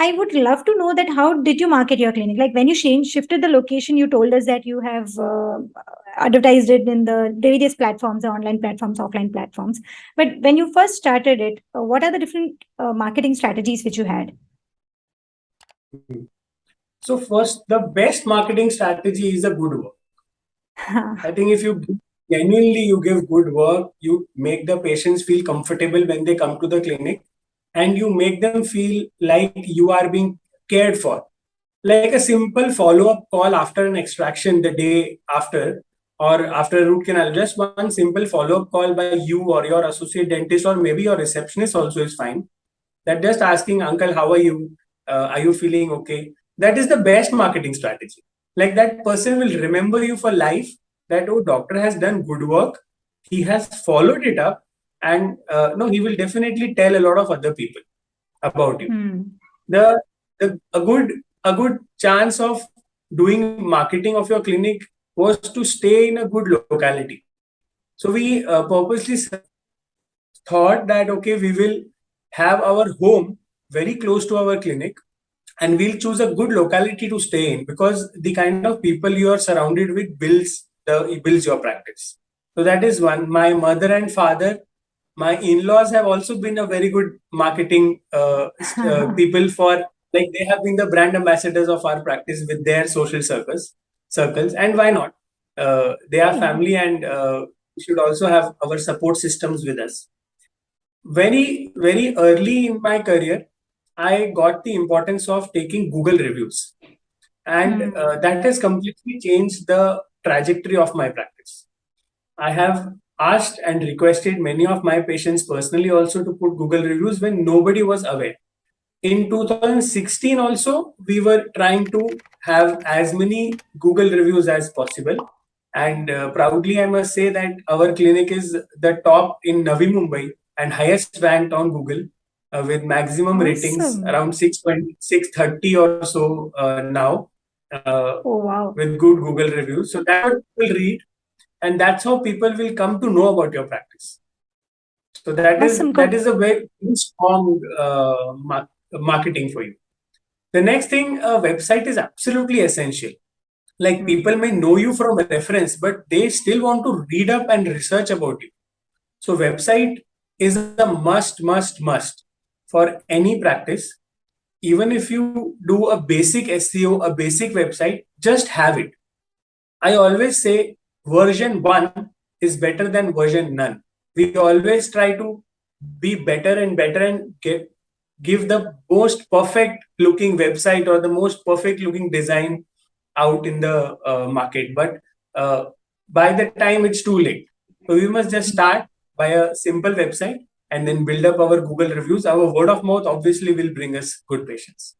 I would love to know that how did you market your clinic? Like when you shifted the location, you told us that you have advertised it in the various platforms, the online platforms, offline platforms. But when you first started it, what are the different marketing strategies which you had? So first, the best marketing strategy is a good work. I think if you genuinely you give good work, you make the patients feel comfortable when they come to the clinic, and you make them feel like you are being cared for. Like a simple follow-up call after an extraction the day after, or after a root canal, just one simple follow-up call by you or your associate dentist, or maybe your receptionist also is fine. That just asking, uncle, how are you? Are you feeling okay? That is the best marketing strategy. Like that person will remember you for life, that, oh, doctor has done good work. He has followed it up. And no, he will definitely tell a lot of other people about you. The, a good chance of doing marketing of your clinic was to stay in a good locality. So we purposely thought that, okay, we will have our home very close to our clinic, and we'll choose a good locality to stay in, because the kind of people you are surrounded with builds your practice. So that is one. My mother and father, my in-laws have also been a very good marketing people, for like they have been the brand ambassadors of our practice with their social circles. And why not? They are family, and we should also have our support systems with us. Very, very early in my career, I got the importance of taking Google reviews. And that has completely changed the trajectory of my practice. I have asked and requested many of my patients personally also to put Google reviews when nobody was aware. In 2016 also, we were trying to have as many Google reviews as possible. And proudly, I must say that our clinic is the top in Navi Mumbai and highest ranked on Google, with maximum ratings around 630 or so now, with good Google reviews. So that's what people read, and that's how people will come to know about your practice. So that is a very strong marketing for you. The next thing, a website is absolutely essential. Like people may know you from a reference, but they still want to read up and research about you. So website is a must for any practice. Even if you do a basic SEO, a basic website, just have it. I always say version 1 is better than version none. We always try to be better and better and give the most perfect looking website or the most perfect looking design out in the market. But by the time it's too late. So we must just start by a simple website and then build up our Google reviews. Our word of mouth obviously will bring us good patients.